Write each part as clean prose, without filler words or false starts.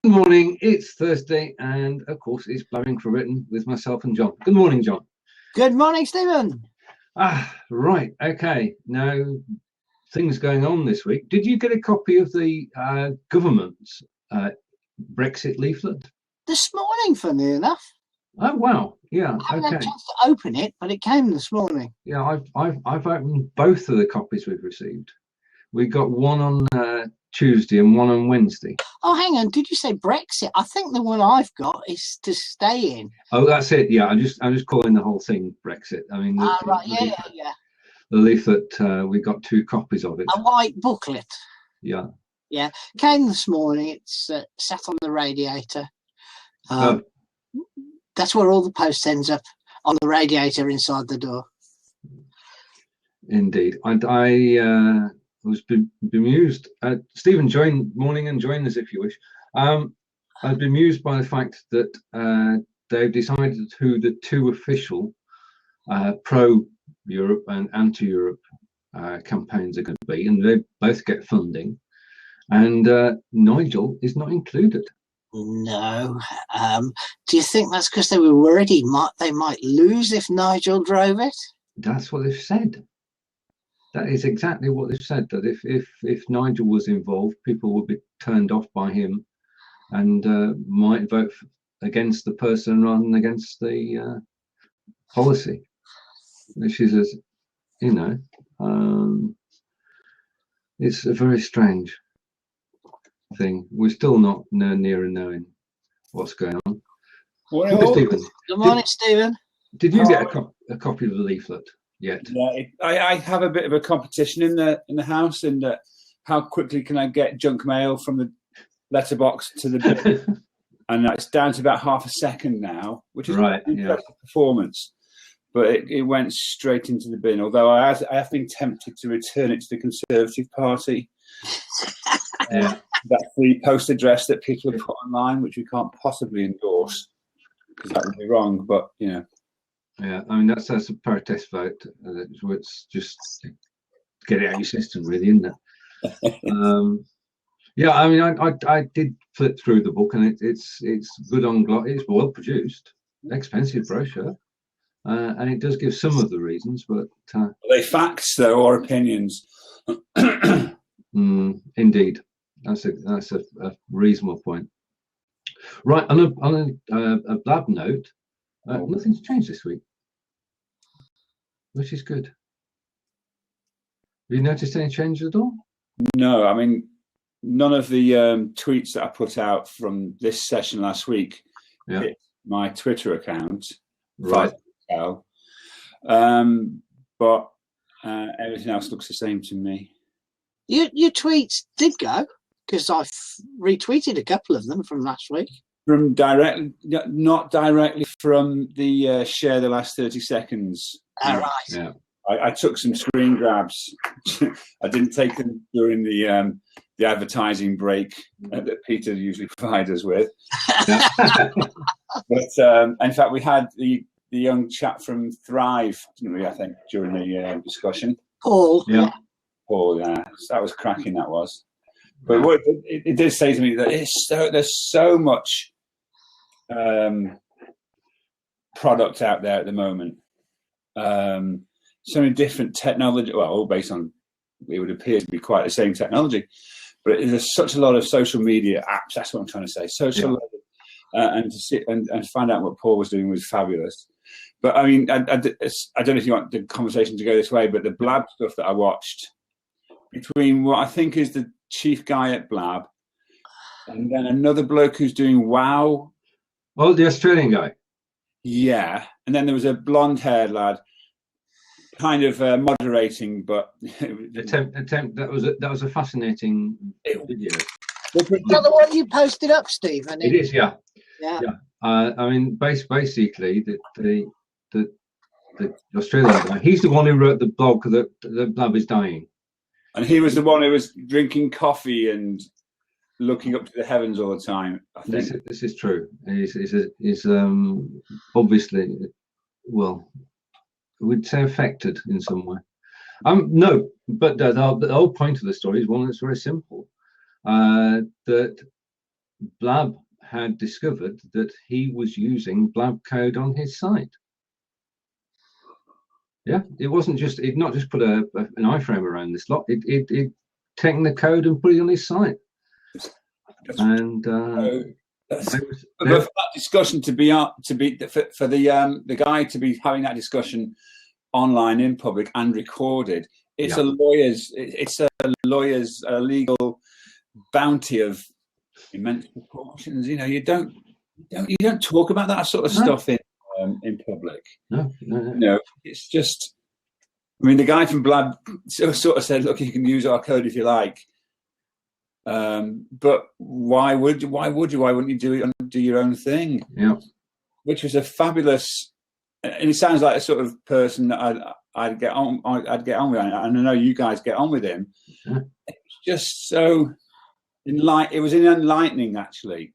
Good morning, it's Thursday, and of course it's Blabbing for Written with myself and John. Good morning, John. Good morning, Stephen. Right, okay. Now, things going on this week. Did you get a copy of the government's Brexit leaflet? This morning, funny enough. Oh, wow. Yeah, I haven't had a okay. chance to open it, but it came this morning. Yeah, I've opened both of the copies we've received. We got one on Tuesday and one on Wednesday. Oh, hang on. Did you say Brexit? I think the one I've got is to stay in. Oh, that's it. Yeah, I'm just calling the whole thing Brexit. I mean, right. Yeah. The leaflet, we got two copies of it. A white booklet. Yeah. Yeah. Came this morning. It's sat on the radiator. That's where all the post ends up, on the radiator inside the door. Indeed. I was bemused. Stephen, join us if you wish. I've been amused by the fact that they've decided who the two official pro-Europe and anti-Europe campaigns are going to be, and they both get funding. And Nigel is not included. No. Do you think that's because they were worried they might lose if Nigel drove it? That's what they've said. That is exactly what they've said, that if Nigel was involved, people would be turned off by him and might vote against the person rather than against the policy, which is, it's a very strange thing. We're still not near knowing what's going on. Well, Stephen. Good morning, Stephen. Did you get a copy of the leaflet yet? Yeah, I have a bit of a competition in the house, and how quickly can I get junk mail from the letterbox to the bin? And it's down to about half a second now, which is right. An impressive performance. But it went straight into the bin. Although I have been tempted to return it to the Conservative Party. Yeah. That free post address that people have put online, which we can't possibly endorse because that would be wrong. But Yeah, I mean that's a protest vote. It's just get it out of your system, really, isn't it? Yeah, I mean, I did flip through the book, and it's good on gloss. It's well produced, expensive brochure, and it does give some of the reasons. But are they facts though, or opinions? Indeed, that's a reasonable point. Right, on a Blab note, nothing's changed this week, which is good. Have you noticed any changes at all? No, I mean, none of the tweets that I put out from this session last week hit my Twitter account. Right. But everything else looks the same to me. Your tweets did go, because I retweeted a couple of them from last week. From not directly from the share the last 30 seconds. All right. Yeah. I took some screen grabs. I didn't take them during the advertising break that Peter usually provides us with. But in fact, we had the young chap from Thrive, didn't we? I think during the discussion. Paul. Yeah. Paul. Yeah, that was cracking. That was. But what it did say to me that there's so much product out there at the moment. So many different technology, well, all based on, it would appear to be quite the same technology, but there's such a lot of social media apps. That's what I'm trying to say. And to sit and find out what Paul was doing was fabulous. But I mean, I don't know if you want the conversation to go this way, but the Blab stuff that I watched, between what I think is the chief guy at Blab and then another bloke who's doing WoW. Oh, the Australian guy. Yeah, and then there was a blonde-haired lad, kind of moderating, but attempt. That was a fascinating video. Is that the one you posted up, Stephen? It is, yeah. Yeah. I mean, basically, the Australian guy. He's the one who wrote the blog that the Blab is dying. And he was the one who was drinking coffee and looking up to the heavens all the time. I think this is true. He's obviously, well, I would say affected in some way. No, but the whole point of the story is one that's very simple. That Blab had discovered that he was using Blab code on his site. Yeah, it wasn't just, it not just put an iframe around this lot, it taken the code and put it on his site. And for that discussion to be for the guy to be having that discussion online in public and recorded, it's a lawyer's legal bounty of immense proportions. You know, you don't talk about that sort of stuff in public. No. It's just, I mean, the guy from Blab sort of said, look, you can use our code if you like, but why wouldn't you do your own thing? Yeah, which was a fabulous, and it sounds like a sort of person that I'd get on with, and I know you guys get on with him. Yeah. It's just so it was enlightening, actually.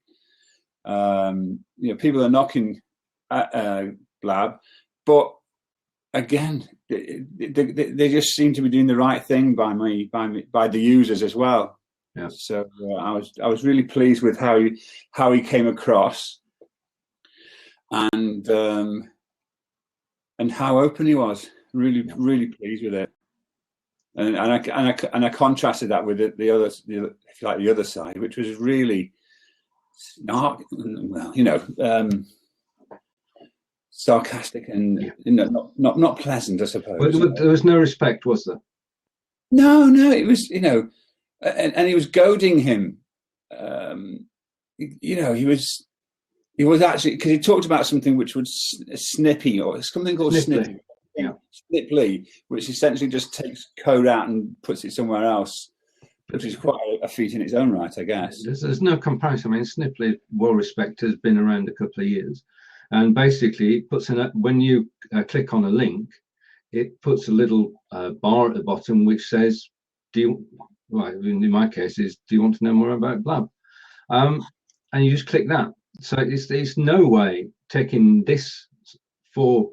You know, people are knocking at Blab, but again, they just seem to be doing the right thing by the users as well. Yeah. So I was really pleased with how he came across, and how open he was. Really pleased with it. And I contrasted that with the other side, which was really not, well, you know, sarcastic and not pleasant, I suppose. But there was no respect, was there? No, it was, you know, and he was goading him. You know, he was actually, because he talked about something which was snippy, or something called snippy. Yeah. Sniply, which essentially just takes code out and puts it somewhere else, which is quite a feat in its own right, I guess. There's no comparison. I mean, Sniply, well respected, has been around a couple of years, and basically it puts when you click on a link, it puts a little bar at the bottom which says, in my case, do you want to know more about Blab? And you just click that. So it's no way taking this for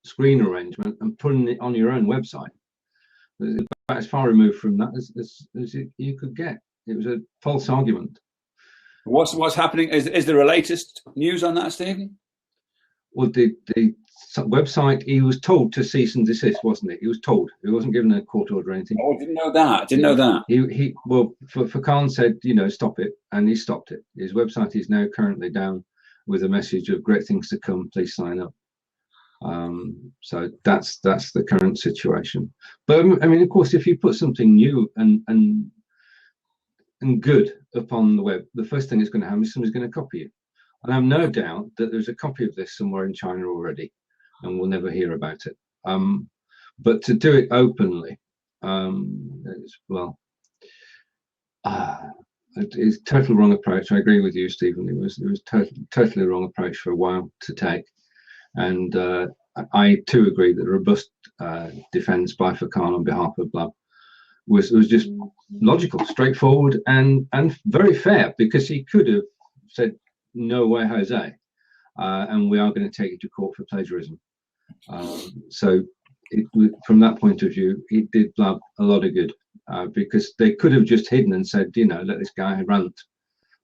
screen arrangement and putting it on your own website. It's about as far removed from that as you could get. It was a false argument. What's happening? Is there the latest news on that, Stephen? Well, the website, he was told to cease and desist, wasn't it? He was told. He wasn't given a court order or anything. Oh, I didn't know that. Furqhans said, you know, stop it, and he stopped it. His website is now currently down with a message of great things to come. Please sign up. So that's the current situation. But I mean, of course, if you put something new and good upon the web, the first thing that's going to happen is somebody's going to copy it. And I have no doubt that there's a copy of this somewhere in China already, and we'll never hear about it. But to do it openly, it's totally wrong approach. I agree with you, Stephen. It was totally wrong approach for a while to take. And I too agree that a robust defence by Furqhans on behalf of Blab was just logical, straightforward, and very fair, because he could have said, "No way, Jose," and we are going to take you to court for plagiarism. So from that point of view, it did Blab a lot of good, because they could have just hidden and said, you know, let this guy rant,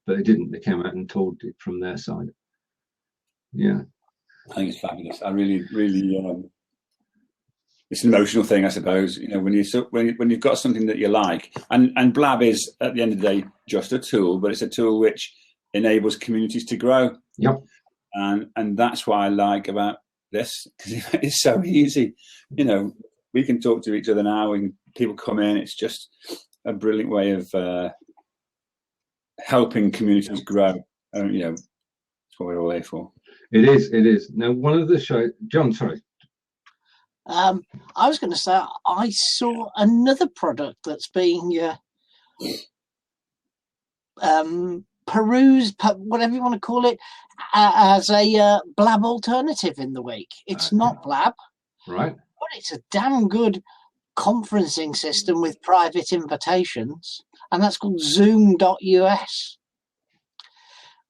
but they didn't. They came out and told it from their side. Yeah. I think it's fabulous. I really, it's an emotional thing, I suppose. You know, when you've got something that you like, and Blab is at the end of the day just a tool, but it's a tool which enables communities to grow. Yep. And that's what I like about this, because it's so easy. You know, we can talk to each other now, when people come in. It's just a brilliant way of helping communities grow. You know, that's what we're all here for. It is. Now, one of the shows, John, sorry. I was going to say, I saw another product that's being perused, whatever you want to call it, as a Blab alternative in the week. It's not Blab. Right. But it's a damn good conferencing system with private invitations, and that's called Zoom.us.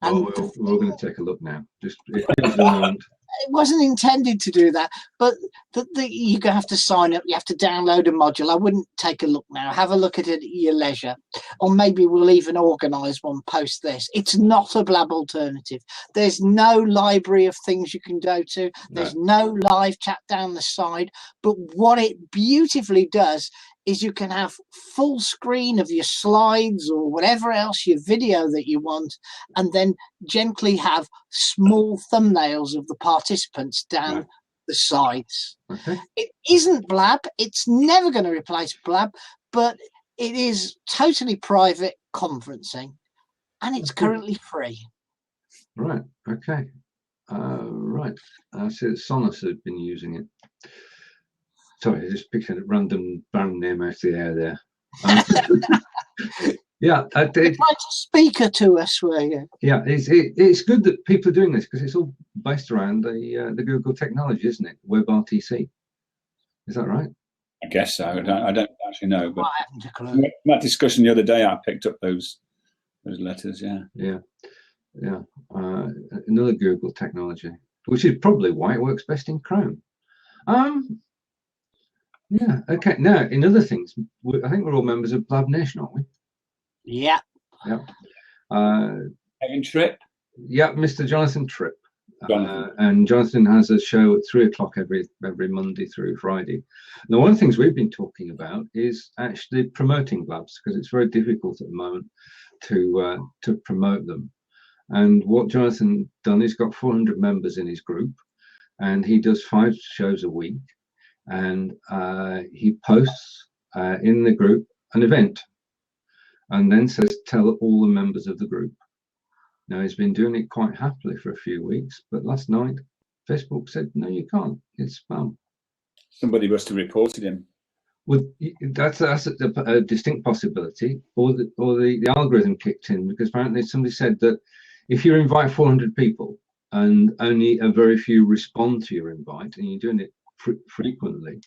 And we're going to take a look now. Just a moment. it wasn't intended to do that, but you're going to have to sign up. You have to download a module. I wouldn't take a look now. Have a look at it at your leisure. Or maybe we'll even organise one post this. It's not a Blab alternative. There's no library of things you can go to. There's no live chat down the side. But what it beautifully does is you can have full screen of your slides or whatever else, your video that you want, and then gently have small thumbnails of the participants down the sides. Okay. It isn't Blab. It's never going to replace Blab, but it is totally private conferencing, and it's currently free. Right. Okay. Right. I see that Sonos has been using it. Sorry, I just picked a random brand name out of the air there. Yeah, I did. Like a speaker to us, were you? Yeah, it's good that people are doing this because it's all based around the Google technology, isn't it? WebRTC. Is that right? I guess so. I don't actually know, but I haven't a clue. that discussion the other day, I picked up those letters. Yeah. Another Google technology, which is probably why it works best in Chrome. Yeah. Okay. Now, in other things, I think we're all members of Blabnation, aren't we? Yeah. Yeah. Kevin Tripp. Yeah, Mr. Jonathan Tripp. And Jonathan has a show at 3:00 every Monday through Friday. Now, one of the things we've been talking about is actually promoting Blabs, because it's very difficult at the moment to promote them. And what Jonathan done is got 400 members in his group, and he does 5 shows a week, and he posts in the group an event, and then says, tell all the members of the group. Now, he's been doing it quite happily for a few weeks, but last night Facebook said, no, you can't, it's spam. Somebody must have reported him. Well, that's a distinct possibility, or the algorithm kicked in, because apparently somebody said that if you invite 400 people and only a very few respond to your invite, and you're doing it frequently,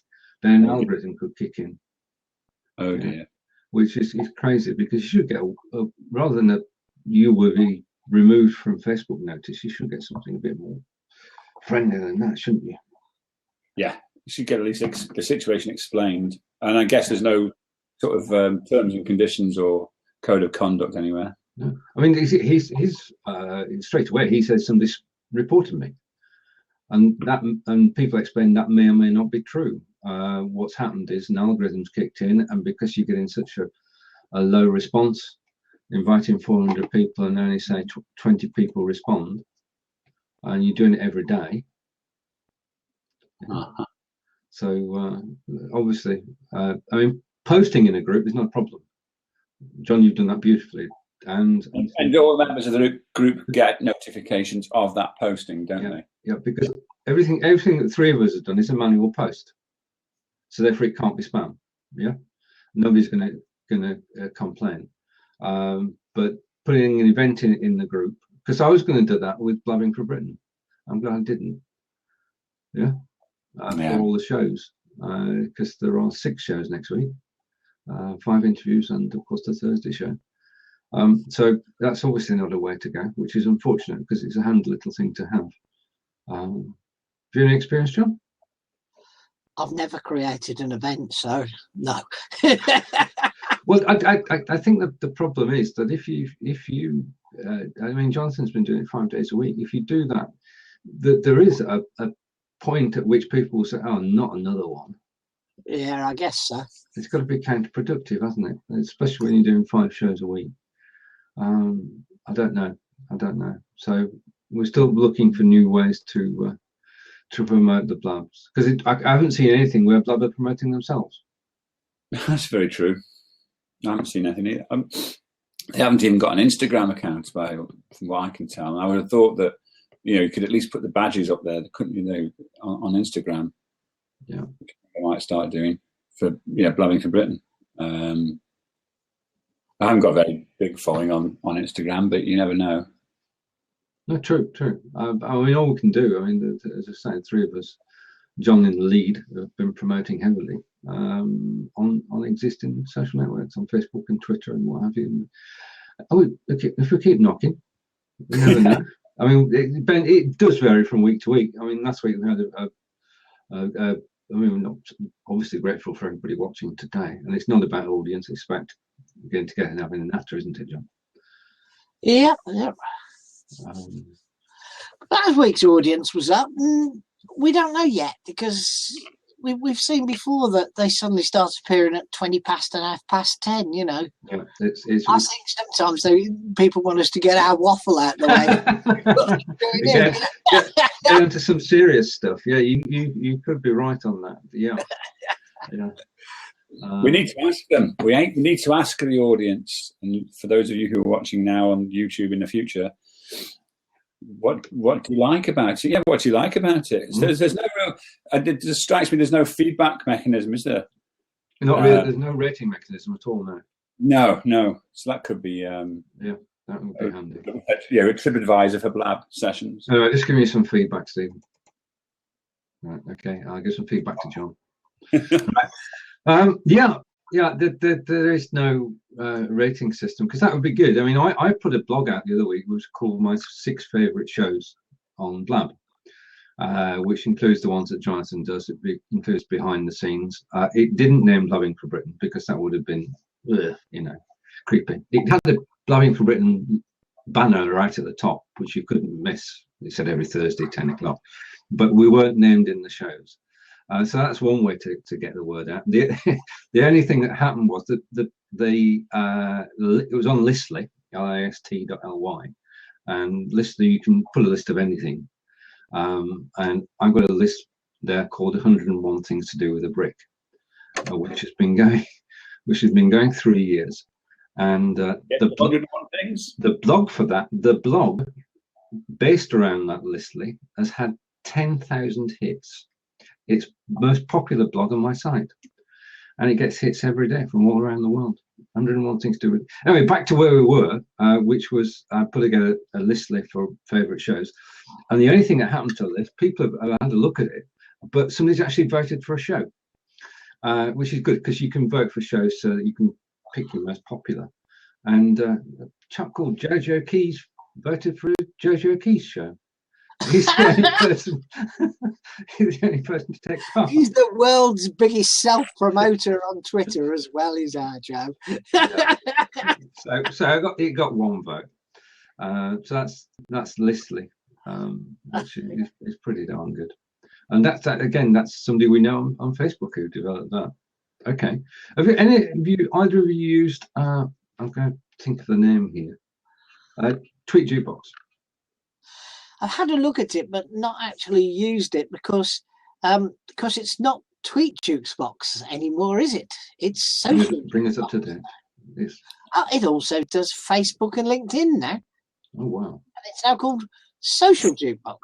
then an algorithm could kick in. Oh dear. Which is crazy, because you should get rather than you will be removed from Facebook notice, you should get something a bit more friendly than that, shouldn't you? Yeah, you should get at least the situation explained. And I guess there's no sort of terms and conditions or code of conduct anywhere. No. I mean, he's straight away he says somebody's reported me, and people explain that may or may not be true. What's happened is an algorithm's kicked in, and because you're getting such a low response, inviting 400 people and only say 20 people respond, and you're doing it every day. So obviously, I mean, posting in a group is not a problem. John, you've done that beautifully. And all members of the group get notifications of that posting, don't they? Yeah, because everything that 3 of us have done is a manual post, so therefore it can't be spam. Yeah, nobody's going to complain. But putting an event in the group, because I was going to do that with Blabbing for Britain. I'm glad I didn't. Yeah, for all the shows, because there are 6 shows next week, 5 interviews, and of course the Thursday show. So that's obviously not a way to go, which is unfortunate because it's a handy little thing to have. Have you any experience, John? I've never created an event, so no. Well, I think that the problem is that if you I mean, Jonathan's been doing it 5 days a week. If you do that, there is a point at which people will say, "Oh, not another one." Yeah, I guess so. It's got to be counterproductive, hasn't it? Especially when you're doing 5 shows a week. I don't know. So we're still looking for new ways to promote the Blabs, because I haven't seen anything where Blab are promoting themselves. That's very true. I haven't seen anything either. They haven't even got an Instagram account, from what I can tell. And I would have thought that you could at least put the badges up there, couldn't you? On Instagram. Yeah, which I might start doing for Blabbing for Britain. I haven't got a very big following on Instagram, but you never know. No, true. I mean, all we can do. I mean, as I said, 3 of us, John in the lead, have been promoting heavily on existing social networks, on Facebook and Twitter and what have you. Oh, okay, if we keep knocking, we never know. I mean, it does vary from week to week. I mean, last week we had I mean, we're not obviously grateful for everybody watching today, and it's not about audience. It's about getting together and having an after, isn't it, John? Yeah. Last week's audience was up. We don't know yet because we've seen before that they suddenly start appearing at 20 past and 10. You know. Yeah, I think sometimes people want us to get our waffle out the way. get into some serious stuff. Yeah, you could be right on that. Yeah. Yeah. We need to ask them. We need to ask the audience, and for those of you who are watching now on YouTube in the future, what do you like about it? Yeah, what do you like about it? There's no real. It just strikes me there's no feedback mechanism, is there? Not really. There's no rating mechanism at all now. No. So that could be. Yeah, that would be handy. Yeah, a TripAdvisor for Blab sessions. Anyway, just give me some feedback, Stephen. Right. Okay, I'll give some feedback to John. There is no rating system because that would be good. I mean, I put a blog out the other week which was called my 6 favourite shows on Blab, which includes the ones that Jonathan does. It includes behind the scenes. It didn't name Blabbing for Britain because that would have been, creepy. It had the Blabbing for Britain banner right at the top, which you couldn't miss. It said every Thursday, 10 o'clock, but we weren't named in the shows. So that's one way to get the word out. The only thing that happened was that it was on Listly, list.ly, and Listly you can put a list of anything. And I've got a list there called 101 Things to Do with a Brick, which has been going 3 years. And the 101 things. The blog based around that Listly has had 10,000 hits. It's most popular blog on my site, and it gets hits every day from all around the world. 101 things to do with. Anyway, back to where we were, which was I put together a list for favourite shows, and the only thing that happened to the list, people have had a look at it, but somebody's actually voted for a show, which is good because you can vote for shows so that you can pick your most popular. And a chap called JoeJoe Keys voted for a JoeJoe Keys show. He's the only person. He's the only person to take part. He's the world's biggest self-promoter on Twitter as well. Is our Joe. So it got one vote. So that's Listly, which is pretty darn good. And that's somebody we know on Facebook who developed that. Okay. Have either of you used? I'm going to think of the name here. Tweet Jukebox. I've had a look at it, but not actually used it because it's not Tweet Jukebox anymore, is it? It's social. Bring us up to date. It also does Facebook and LinkedIn now. Oh wow! And it's now called Social Jukebox.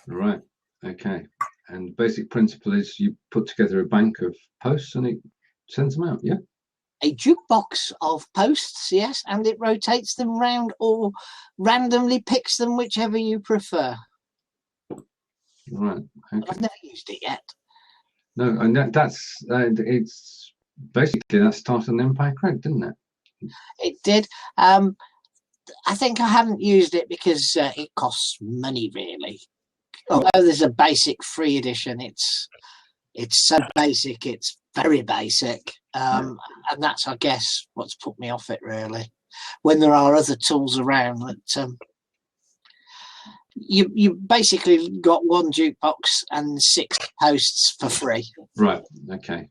Right. Okay. And the basic principle is you put together a bank of posts and it sends them out. Yeah. A jukebox of posts, yes, and it rotates them round or randomly picks them, whichever you prefer. Right. Okay. I've never used it yet. No, and that's it's basically that started on Enquiry, didn't it? It did. I think I haven't used it because it costs money, really. Although there's a basic free edition, it's so basic, it's very basic. And that's, I guess, what's put me off it, really. When there are other tools around that you basically got one jukebox and 6 posts for free. Right. Okay.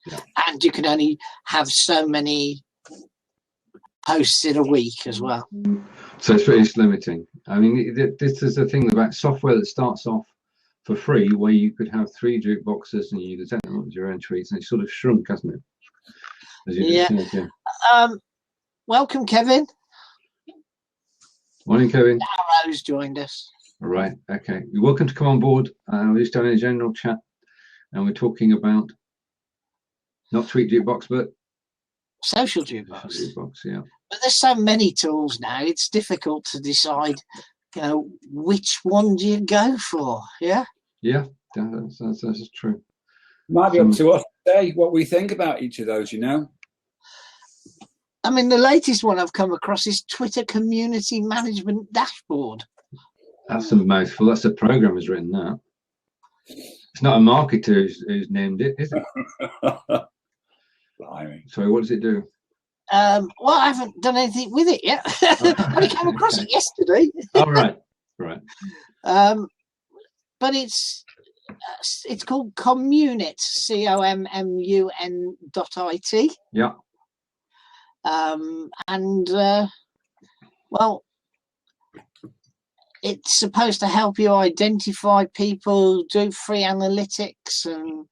Yeah. And you can only have so many posts in a week as well. So it's limiting. I mean, this is the thing about software that starts off for free, where you could have 3 jukeboxes and you could set them up with your own tweets, and it's sort of shrunk, hasn't it? As you just said, yeah. Welcome, Kevin. Morning, Kevin. Arrow's joined us. All right. Okay. You're welcome to come on board. We're just having a general chat, and we're talking about not Tweet Jukebox, but Social Jukebox. Jukebox, yeah. But there's so many tools now; it's difficult to decide, which one do you go for? Yeah. Yeah, that's true. Might be up to us to say what we think about each of those, I mean, the latest one I've come across is Twitter Community Management Dashboard. That's a mouthful. That's a programmer's written that. It's not a marketer who's named it, is it? Blimey. Sorry, what does it do? Well, I haven't done anything with it yet. I only came across it yesterday. Oh, right. But it's called Commun.it, COMMUN.IT. Yeah. Well, it's supposed to help you identify people, do free analytics and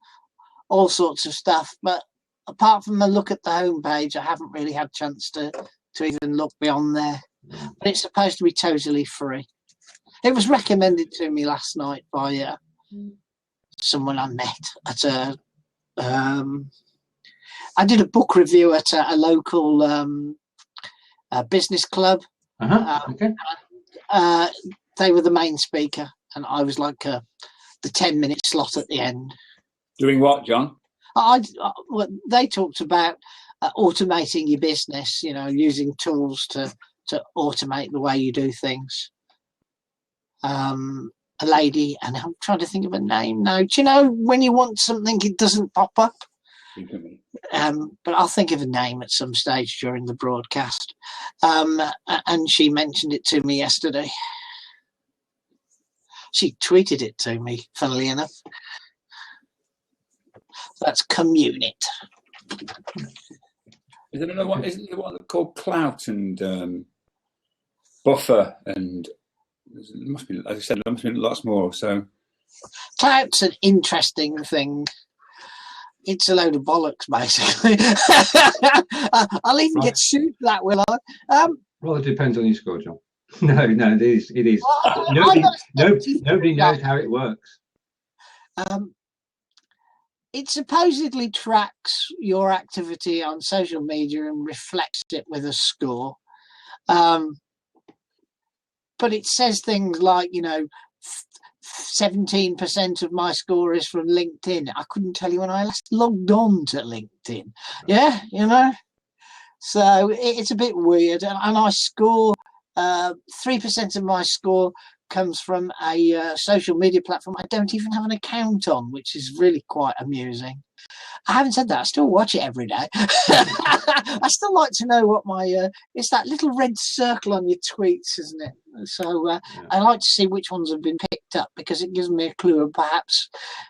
all sorts of stuff. But apart from a look at the homepage, I haven't really had a chance to even look beyond there. But it's supposed to be totally free. It was recommended to me last night by someone I met at a. I did a book review at a local business club. Okay. They were the main speaker, and I was like the 10-minute slot at the end. Doing what, John? They talked about automating your business, using tools to automate the way you do things. A lady, and I'm trying to think of a name now. Do you know when you want something, it doesn't pop up? But I'll think of a name at some stage during the broadcast. And she mentioned it to me yesterday. She tweeted it to me, funnily enough. That's Commun.it. Is there another one? Isn't there one called Klout and Buffer? And there must be, as I said, there must be lots more. So Klout's an interesting thing. It's a load of bollocks, basically. I'll even get sued for that, will I? Well, it depends on your score, John. No, it is. Well, Nobody knows how it works. It supposedly tracks your activity on social media and reflects it with a score. But it says things like, 17% of my score is from LinkedIn. I couldn't tell you when I last logged on to LinkedIn. Yeah, So it's a bit weird. And I score 3% of my score comes from a social media platform I don't even have an account on, which is really quite amusing. I haven't said that. I still watch it every day. I still like to know what my it's that little red circle on your tweets, isn't it? So I like to see which ones have been picked up, because it gives me a clue of perhaps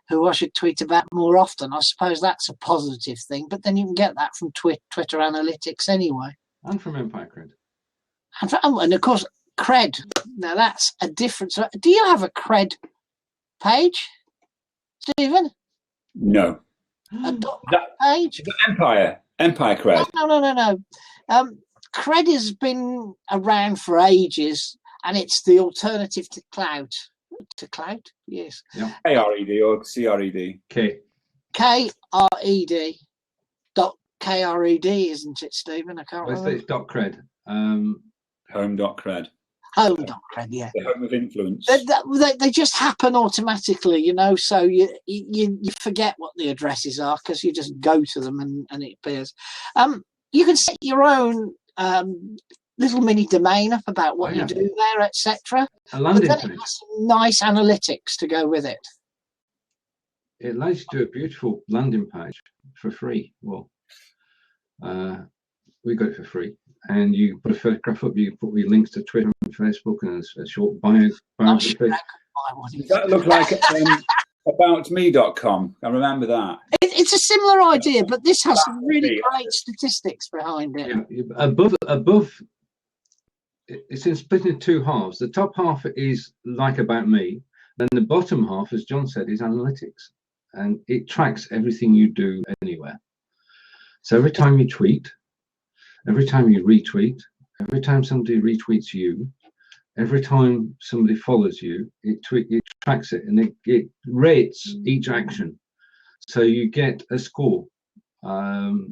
who I should tweet about more often. I suppose that's a positive thing, but then you can get that from Twitter analytics anyway. And from Enquiry. And of course, Kred. Now that's a difference. Do you have a Kred page, Stephen? No. A page? Empire Kred. No. Kred has been around for ages, and it's the alternative to Klout. To Klout, yes. Yeah. KRED or CRED? KRED. .KRED, isn't it, Stephen? I can't remember. It's .Kred. Home.Kred. Home.Kred, yeah. The home of influence. They just happen automatically, so you forget what the addresses are because you just go to them and it appears. You can set your own little mini domain up about what you do there, etc. A landing but then page. It has some nice analytics to go with it. It allows you to do a beautiful landing page for free. Well, we got it for free. And you put a photograph up, you put your links to Twitter and Facebook and a short bio. Does that look like aboutme.com? I remember that. It's a similar idea, but this has some really great statistics behind it. Yeah, above, it's in split in two halves. The top half is like About Me. Then the bottom half, as John said, is analytics. And it tracks everything you do anywhere. So every time you tweet, every time you retweet, every time somebody retweets you, every time somebody follows you, it tracks it, and it rates each action. So you get a score,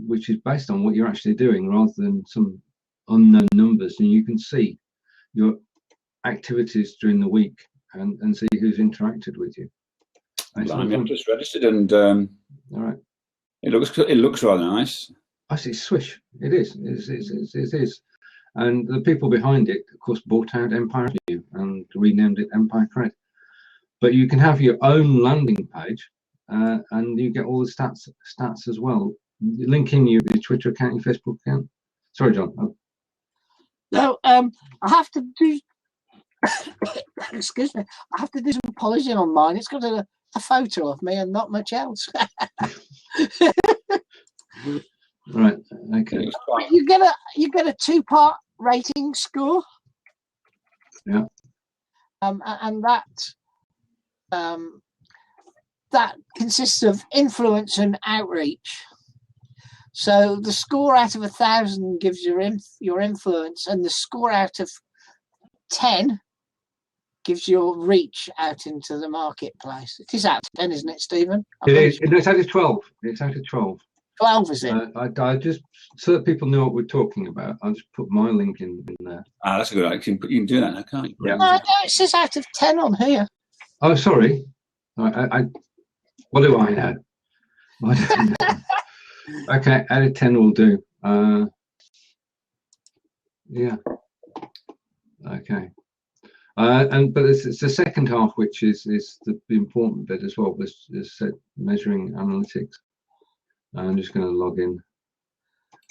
which is based on what you're actually doing rather than some unknown numbers. And you can see your activities during the week and see who's interacted with you. I'm just registered, and all right. It looks rather nice. I see, swish. It is. It is. And the people behind it, of course, bought out Empire View and renamed it Empire.Kred. But you can have your own landing page, and you get all the stats as well. Linking your Twitter account, your Facebook account. Sorry, John. No, I have to do. Excuse me. I have to do some polishing on mine. It's got a photo of me and not much else. Right. Okay. You get a 2-part rating score. Yeah. And that consists of influence and outreach. So the score out of 1,000 gives your influence, and the score out of 10 gives your reach out into the marketplace. It is out of 10, isn't it, Stephen? It is. It's out of 12. It's out of 12. 12, is it? I just, so that people know what we're talking about, I'll just put my link in there. Ah, that's a good idea. You can do that now, can't you? Yeah. No, it says out of 10 on here. Oh, sorry. What do I know? I don't know. Okay, out of 10 will do. Yeah. Okay. But it's the second half, which is the important bit as well. This is measuring analytics. I'm just going to log in.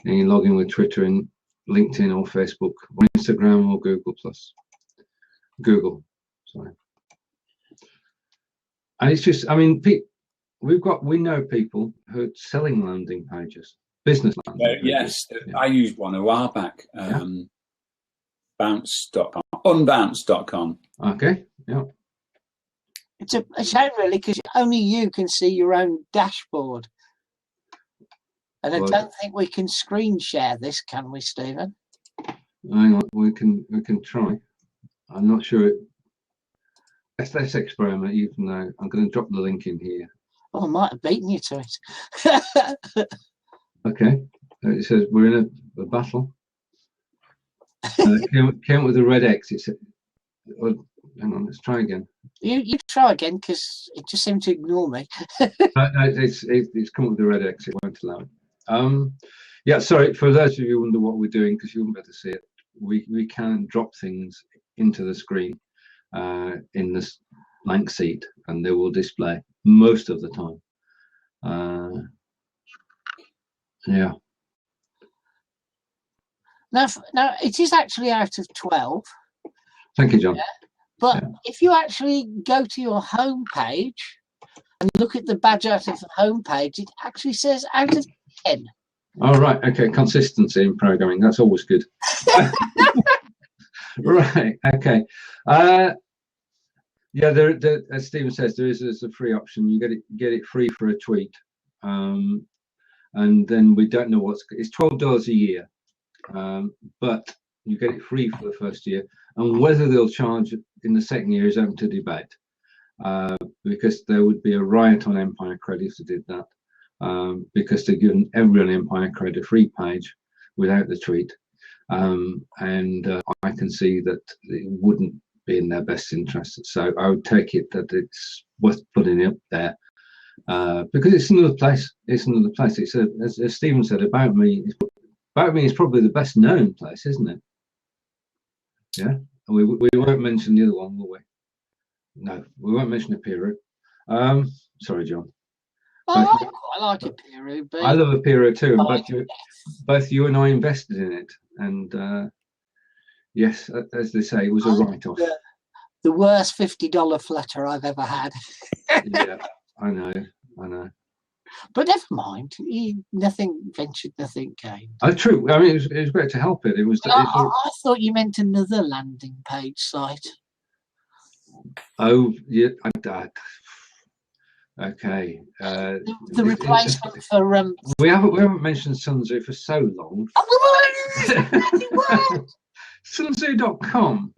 And you log in with Twitter and LinkedIn or Facebook or Instagram or Google Plus. Google, sorry. And it's just, I mean, we know people who are selling landing pages, business landing pages. Yes, Yeah. I used one a while back. Bounce.com, unbounce.com. Okay, yeah. It's a shame, really, because only you can see your own dashboard. And I don't think we can screen share this, can we, Stephen? Hang on, we can try. I'm not sure. Let's experiment, even though I'm going to drop the link in here. Oh, I might have beaten you to it. Okay, it says we're in a battle. Came with a red X. It said, oh, hang on, let's try again. You try again, because it just seemed to ignore me. It's come with the red X. It won't allow it. Yeah, sorry, for those of you who wonder what we're doing, because you won't be able to see it, we can drop things into the screen in this blank seat, and they will display most of the time. Yeah. Now it is actually out of 12. Thank you, John. Yeah? But Yeah. if you actually go to your home page and look at the badge out of the home page, it actually says out of 10. All right. Okay. Consistency in programming. That's always good. Right. Okay. Yeah. There, as Stephen says, there's a free option. You get it free for a tweet, and then we don't know it's $12 a year, but you get it free for the first year, and whether they'll charge in the second year is open to debate, because there would be a riot on Empire.Kred if they did that. Because they're giving everyone Empire.Kred a free page without the tweet, and I can see that it wouldn't be in their best interest. So I would take it that it's worth putting it up there, because it's another place. It's another place. It's as Stephen said, About Me is probably the best known place, isn't it? Yeah. We won't mention the other one, will we? No, we won't mention Apiro. Sorry, John. Oh, I like Apiro. I love Apiro too, and both you and I invested in it, and yes, as they say, it was a write-off. The worst $50 flutter I've ever had. Yeah, I know. But never mind. Nothing ventured, nothing gained. Oh, true. I mean, it was great to help it. It was. I thought you meant another landing page site. Oh, yeah. Okay. The replacement for we haven't mentioned Sun Tzu for so long. Sunzu.com.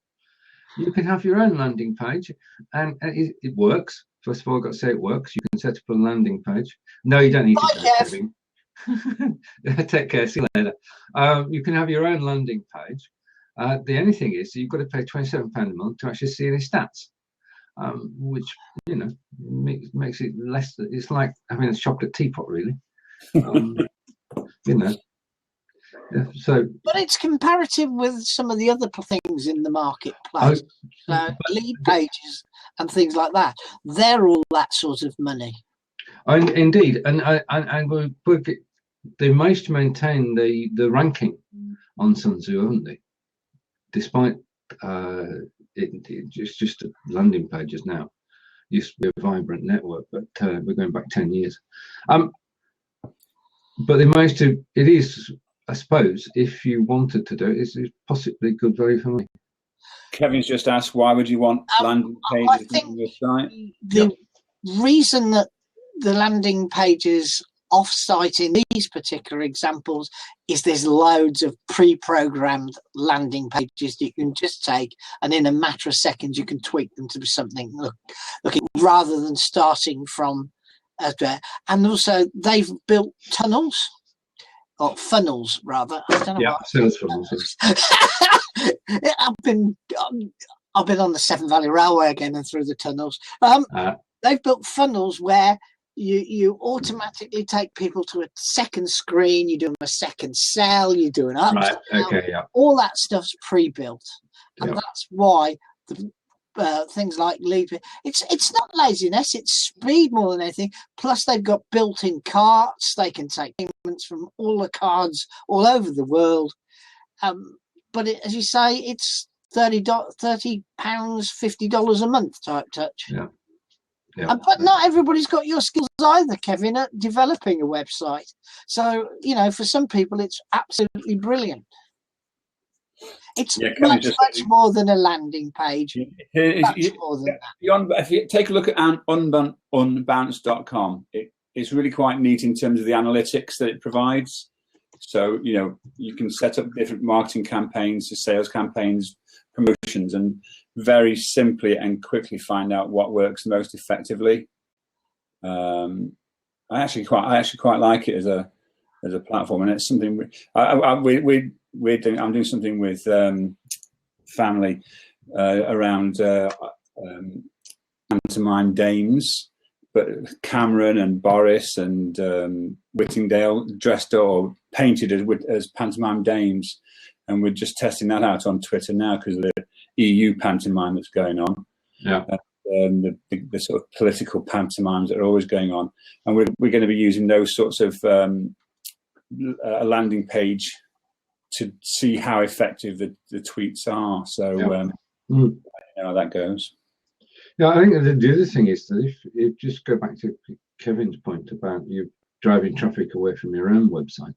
You can have your own landing page, and it works. First of all, I've got to say it works. You can set up a landing page. No, you don't need to go. Take care. See you later. You can have your own landing page. The only thing is you've got to pay £27 a month to actually see any stats, which makes it less. It's like having a chocolate teapot, really. Yeah, so, but it's comparative with some of the other things in the marketplace. So lead pages and things like that, they're all that sort of money. Indeed, and they managed to maintain the ranking on Sun Tzu, haven't they? Despite it's just landing pages now. Used to be a vibrant network, but we're going back 10 years. But they managed to. It is, I suppose, if you wanted to do it, it's possibly good value for money. Kevin's just asked, why would you want landing pages on your site? The reason that the landing pages off-site in these particular examples is there's loads of pre-programmed landing pages that you can just take, and in a matter of seconds you can tweak them to be something looking rather than starting from and also they've built tunnels or funnels rather. I don't know sales funnels. I've been on the Severn Valley Railway again and through the tunnels. They've built funnels where you automatically take people to a second screen, you do them a second cell, you do an up. Right. Okay. Yeah. All that stuff's pre-built, and that's why the things like leaflet. It's not laziness; it's speed more than anything. Plus, they've got built-in carts; they can take payments from all the cards all over the world. But as you say, it's £30, $50 a month type touch. Yeah. Yeah. But not everybody's got your skills either, Kevin, at developing a website. So, for some people, it's absolutely brilliant. It's much more than a landing page. Much more than that. If you take a look at unbounce.com, it's really quite neat in terms of the analytics that it provides. So, you can set up different marketing campaigns, sales campaigns, promotions, and very simply and quickly find out what works most effectively. I actually quite like it as a platform, and it's something I'm doing something with family around pantomime dames, but Cameron and Boris and Whittingdale dressed or painted as pantomime dames, and we're just testing that out on Twitter now because of the EU pantomime that's going on. Yeah. The sort of political pantomimes that are always going on, and we're going to be using those sorts of a landing page to see how effective the tweets are. So how that goes. Yeah, I think the other thing is that if you just go back to Kevin's point about you driving traffic away from your own website,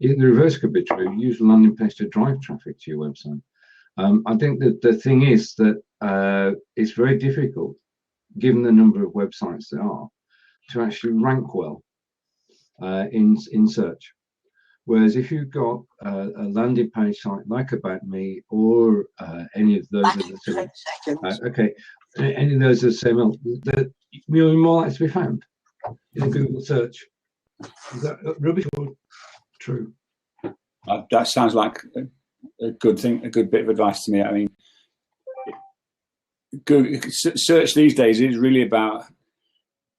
the reverse could be true. Use a landing page to drive traffic to your website. I think that the thing is that it's very difficult, given the number of websites there are, to actually rank well in search. Whereas if you've got a landing page site like About Me or any of those any of those HTML, that you're more likely to be found in a Google search. Is that rubbish or true? That sounds like a good thing, a good bit of advice to me. I mean, search these days is really about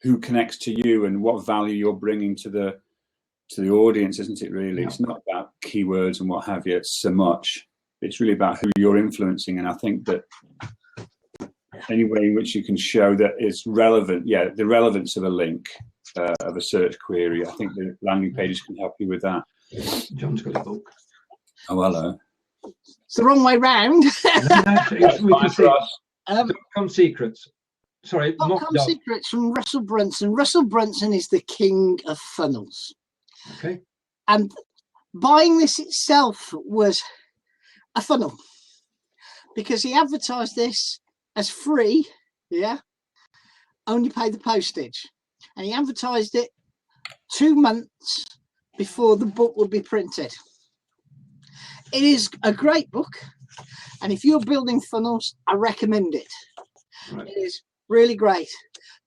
who connects to you and what value you're bringing to the audience, isn't it? Really, it's not about keywords and what have you so much. It's really about who you're influencing, and I think that any way in which you can show that it's relevant, the relevance of a link of a search query, I think the landing pages can help you with that. John's got a book. Oh, hello. It's the wrong way round. Dotcom secrets. Sorry, Dotcom secrets from Russell Brunson. Russell Brunson is the king of funnels. Okay. And buying this itself was a funnel because he advertised this as free, only pay the postage. And he advertised it 2 months before the book would be printed. It is a great book, and if you're building funnels, I recommend it. Right. It is really great.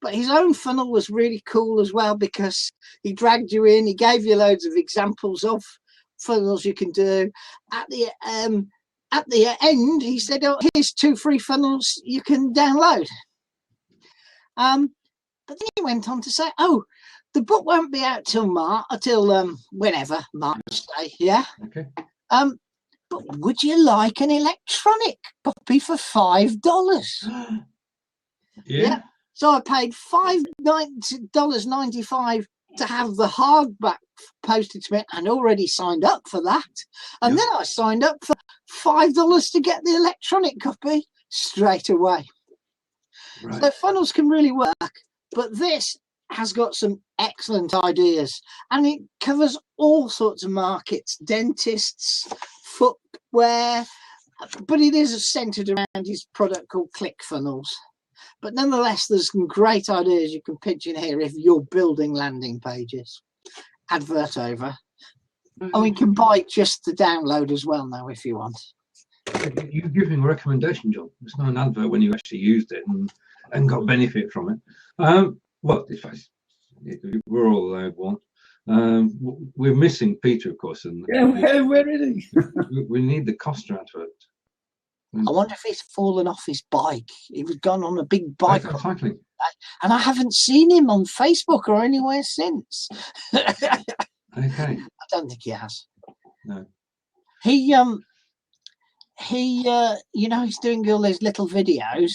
But his own funnel was really cool as well because he dragged you in, he gave you loads of examples of funnels you can do. At the end, he said, "Oh, here's 2 free funnels you can download." But then he went on to say, "Oh, the book won't be out till whenever, March day, yeah. Okay. But would you like an electronic copy for $5? Yeah. So I paid $5.95 to have the hardback posted to me, and already signed up for that. And then I signed up for $5 to get the electronic copy straight away. Right. So funnels can really work, but this has got some excellent ideas, and it covers all sorts of markets: dentists, footwear, but it is centered around his product called ClickFunnels. But nonetheless, there's some great ideas you can pitch in here if you're building landing pages. Advert over. And we can buy just the download as well now if you want. You're giving a recommendation, John. It's not an advert when you actually used it and got benefit from it. Well, we're all allowed one. We're missing Peter, of course. And where is he? we need the Costa advert. I wonder if he's fallen off his bike. He was gone on a big bike. Cycling. And I haven't seen him on Facebook or anywhere since. Okay. I don't think he has. No. He he's doing all those little videos.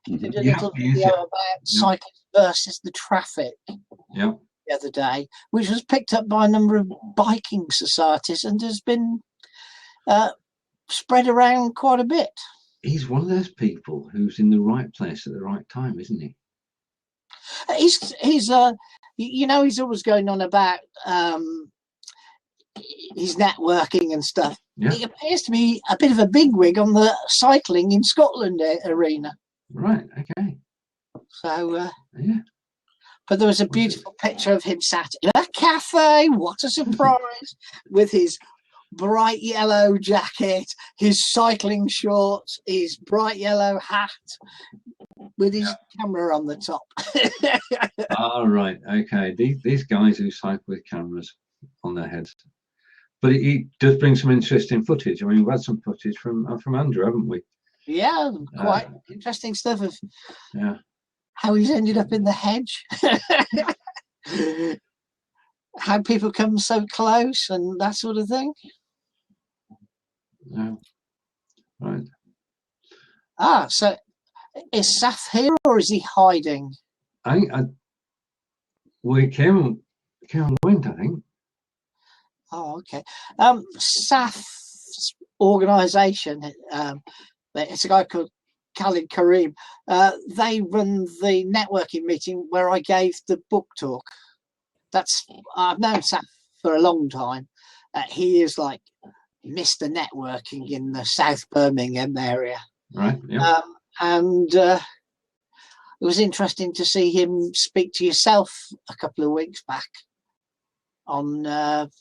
He did a little video about cyclists versus the traffic the other day, which was picked up by a number of biking societies and has been spread around quite a bit. He's one of those people who's in the right place at the right time, isn't he? He's always going on about his networking and stuff. Yeah. He appears to be a bit of a bigwig on the cycling in Scotland arena. Right. Okay. So yeah. But there was a beautiful picture of him sat in a cafe. What a surprise! With his bright yellow jacket, his cycling shorts, his bright yellow hat, with his camera on the top. All right. Okay. These guys who cycle with cameras on their heads. But he does bring some interesting footage. I mean, we've had some footage from Andrew, haven't we? Yeah, quite interesting stuff of how he's ended up in the hedge. How people come so close and that sort of thing. Yeah. Right. So is Saf here or is he hiding? We came and went, I think. Oh, okay. Saf's organisation, it's a guy called Khalid Karim. They run the networking meeting where I gave the book talk. I've known Saf for a long time. He is like Mr. Networking in the South Birmingham area. Right. Yeah. And it was interesting to see him speak to yourself a couple of weeks back on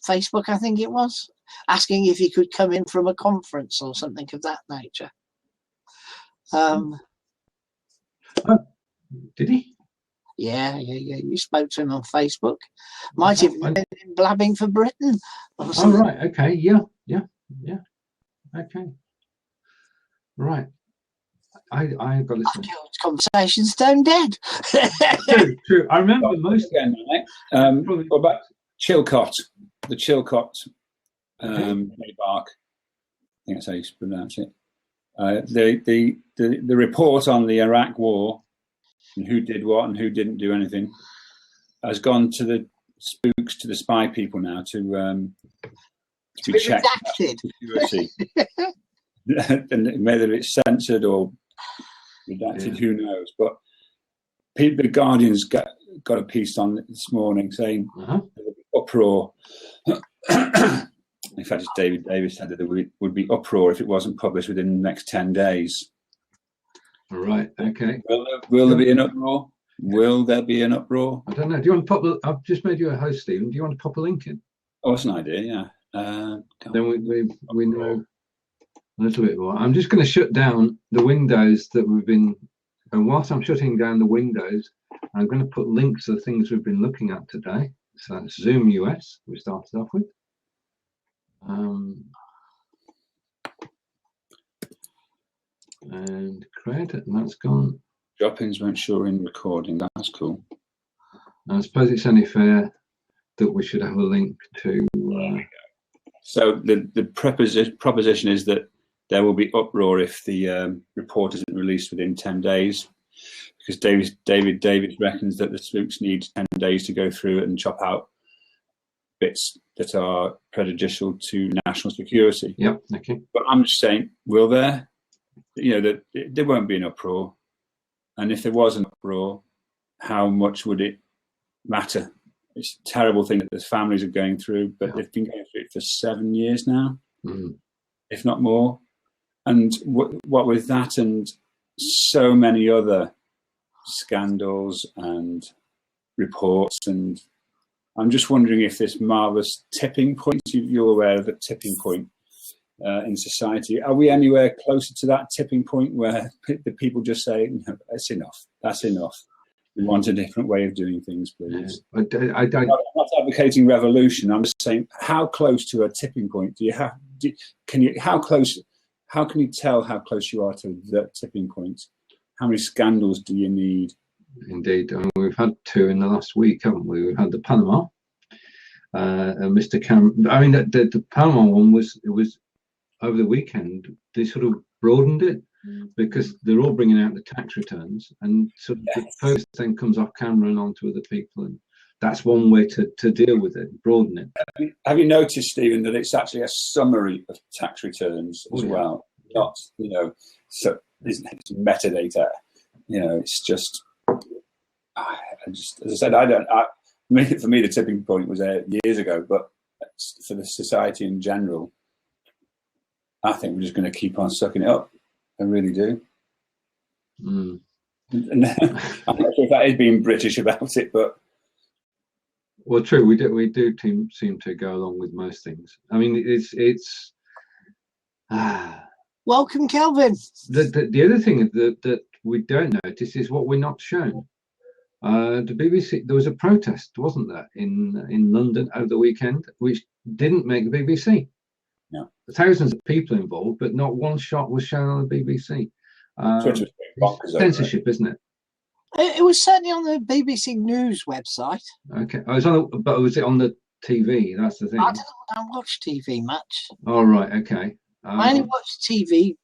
Facebook, I think it was, asking if he could come in from a conference or something of that nature. Did he? Yeah. You spoke to him on Facebook. Might have been Blabbing for Britain. Or something. Oh, right. Okay. Yeah. Okay. Right. I got this. I've killed conversation stone dead. True. I remember most again. What about Chilcott? The Chilcott bark. I think that's how you pronounce it. The report on the Iraq War and who did what and who didn't do anything has gone to the spooks, to the spy people now to be checked. Redacted. And whether it's censored or redacted, who knows? But the Guardian's got a piece on this morning saying uproar. In fact, David Davis said that there would be uproar if it wasn't published within the next 10 days. Right. Okay. Will there be an uproar? Will there be an uproar? I don't know. Do you want to pop? I've just made you a host, Stephen. Do you want to pop a link in? Oh, that's an idea. Yeah. Then we know a little bit more. I'm just going to shut down the windows that we've been. And whilst I'm shutting down the windows, I'm going to put links to the things we've been looking at today. So that's Zoom US. We started off with. And Kred, and that's gone. Drop-ins weren't sure in recording. That's cool. I suppose it's only fair that we should have a link to. So the proposition is that there will be uproar if the report isn't released within 10 days, because David Davies reckons that the spooks need 10 days to go through it and chop out bits that are prejudicial to national security. Yep. Okay. But I'm just saying, will there? There won't be an uproar, and if there was an uproar, how much would it matter? It's a terrible thing that the families are going through, but they've been going through it for 7 years now, if not more. And what with that and so many other scandals and reports, and I'm just wondering if this marvellous tipping point, you're aware of the tipping point in society, are we anywhere closer to that tipping point where the people just say, no, that's enough. We want a different way of doing things, please. I'm not advocating revolution. I'm just saying, how close to a tipping point do you have? How can you tell how close you are to the tipping point? How many scandals do you need? Indeed. We've had 2 in the last week, haven't we? We've had the Panama, and Mr. Cameron. I mean, the Panama one was over the weekend. They sort of broadened it, because they're all bringing out the tax returns, and so the post then comes off camera and onto other people, and that's one way to deal with it, broaden it. Have you noticed, Stephen, that it's actually a summary of tax returns as well? Not, so it's metadata. It's just, as I said, for me, the tipping point was years ago, but for the society in general, I think we're just going to keep on sucking it up. I really do. I'm not sure if that is being British about it, but well, true. We do seem to go along with most things. I mean, it's. Welcome, Kelvin. The other thing that we don't notice is what we're not shown. The BBC. There was a protest, wasn't there, in London over the weekend, which didn't make the BBC. No. Thousands of people involved, but not one shot was shown on the BBC. Censorship, isn't it? It was certainly on the BBC News website. Okay, but was it on the TV? That's the thing. I don't watch TV much. Oh, right, okay. I only watch TV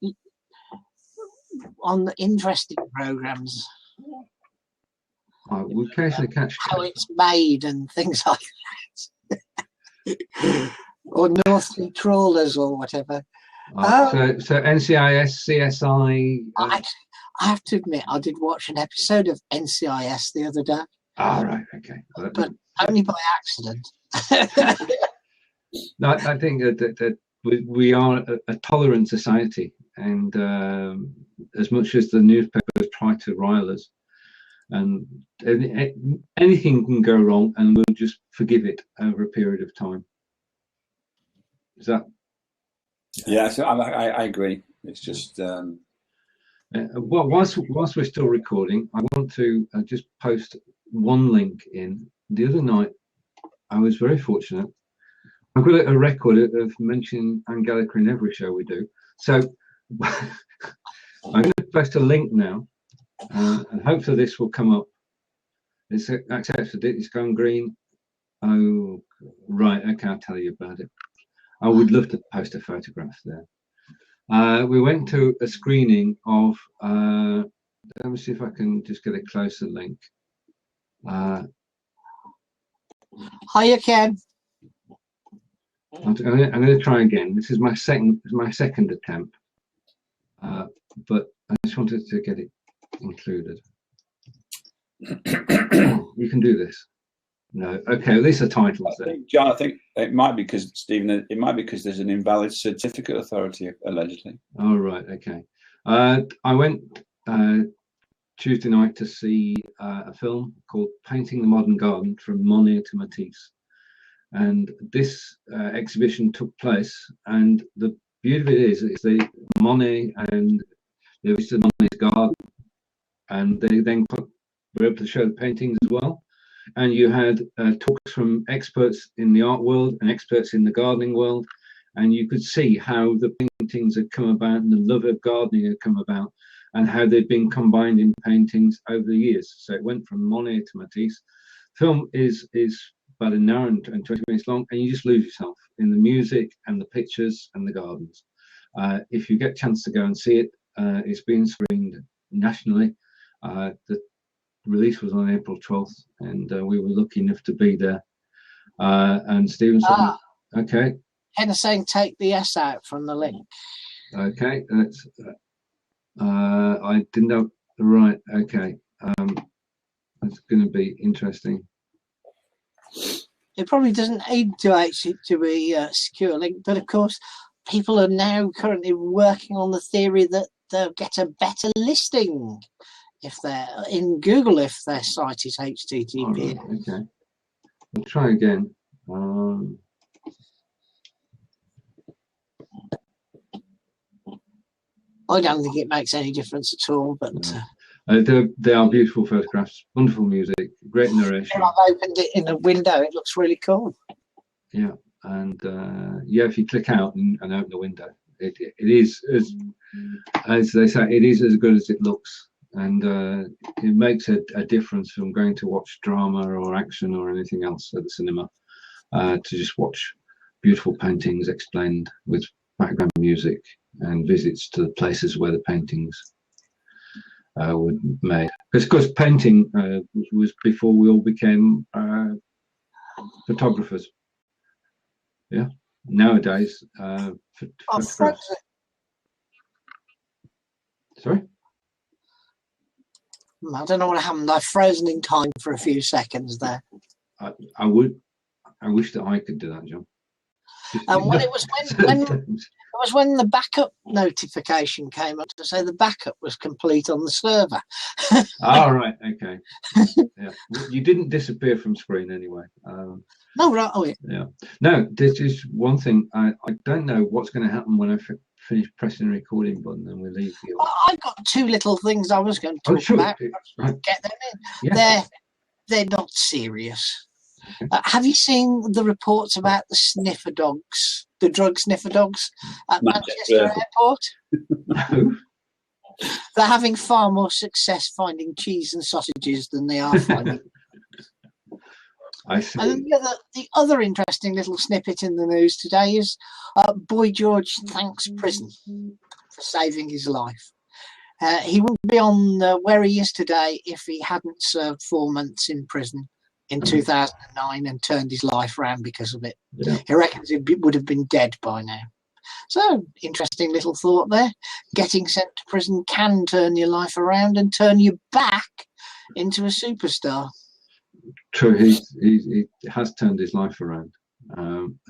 on the interesting programs. We occasionally catch how it's made and things like that. Or North Sea trawlers or whatever. So NCIS, CSI. I have to admit, I did watch an episode of NCIS the other day. Oh, right, okay. But only by accident. No, I think that we are a tolerant society, and as much as the newspapers try to rile us, and anything can go wrong, and we'll just forgive it over a period of time. Is that? Yeah, so I agree. It's just. Whilst we're still recording, I want to just post one link in. The other night, I was very fortunate. I've got a record of mentioning Angelica in every show we do. So I'm going to post a link now, and hopefully this will come up. It's accepted it. It's gone green. Oh, right. Okay, I'll tell you about it. I would love to post a photograph there. We went to a screening of, let me see if I can just get a closer link. Hiya, Ken. I'm going to try again. This is my second attempt, but I just wanted to get it included. You can do this. No, okay. At least the title's there. John, I think it might be because Stephen. It might be because there's an invalid certificate authority allegedly. Oh, right. Okay. I went Tuesday night to see a film called Painting the Modern Garden from Monet to Matisse, and this exhibition took place. And the beauty of it is the Monet and it was the Monet's garden, and they then were able to show the paintings as well. And you had talks from experts in the art world and experts in the gardening world, and you could see how the paintings had come about and the love of gardening had come about, and how they'd been combined in paintings over the years. So it went from Monet to Matisse film is about an hour and 20 minutes long, and you just lose yourself in the music and the pictures and the gardens. If you get a chance to go and see it, it's being screened nationally. The release was on April 12th, and we were lucky enough to be there. And Stephen said, okay. Henna's saying take the S out from the link. Okay, that's, I didn't know, right, okay. That's going to be interesting. It probably doesn't need to be a secure link, but of course, people are now currently working on the theory that they'll get a better listing if they're in Google if their site is HTTP. Right, okay, we'll try again. I don't think it makes any difference at all, but they are beautiful photographs, wonderful music, great narration. I've opened it in a window. It looks really cool. Yeah, and yeah, if you click out and open the window, it is as they say, it is as good as it looks, and it makes a difference from going to watch drama or action or anything else at the cinema to just watch beautiful paintings explained with background music and visits to the places where the paintings were made. Because of course painting was before we all became photographers. Yeah, nowadays photographs. Sorry? I don't know what happened. I've frozen in time for a few seconds there. I wish that I could do that, John. Well, it was when the backup notification came up to say the backup was complete on the server. Oh, right, okay. Yeah, you didn't disappear from screen anyway. No, right. Oh, yeah. Yeah. No, this is one thing. I don't know what's going to happen when I finish pressing the recording button and we leave the. I've got two little things I was going to talk about. Right. Get them in. Yeah. They're not serious. Have you seen the reports about the sniffer dogs, the drug sniffer dogs at Manchester Airport? No. They're having far more success finding cheese and sausages than they are finding. I see. And the other interesting little snippet in the news today is Boy George thanks prison for saving his life. He wouldn't be on where he is today if he hadn't served 4 months in prison in 2009 and turned his life around because of it. Yeah. He reckons he would have been dead by now. So, interesting little thought there. Getting sent to prison can turn your life around and turn you back into a superstar. True, he has turned his life around.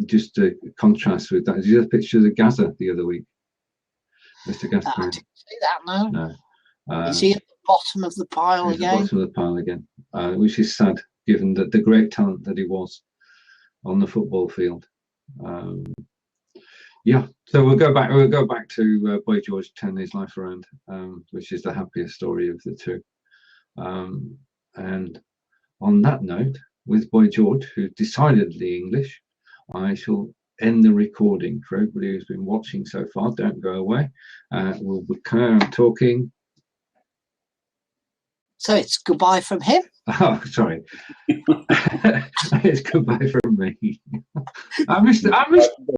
Just to contrast with that, did you see the picture of the Gaza the other week? Mr. Gaza. I didn't see that, no. No. Is he at the bottom of the pile again? At the bottom of the pile again, which is sad, given that the great talent that he was on the football field. Yeah, so we'll go back to Boy George turning his life around, which is the happiest story of the two. And on that note, with Boy George, who's decidedly English, I shall end the recording. For everybody who's been watching so far, don't go away. We'll carry on talking. So it's goodbye from him? Oh, sorry. It's goodbye from me. I missed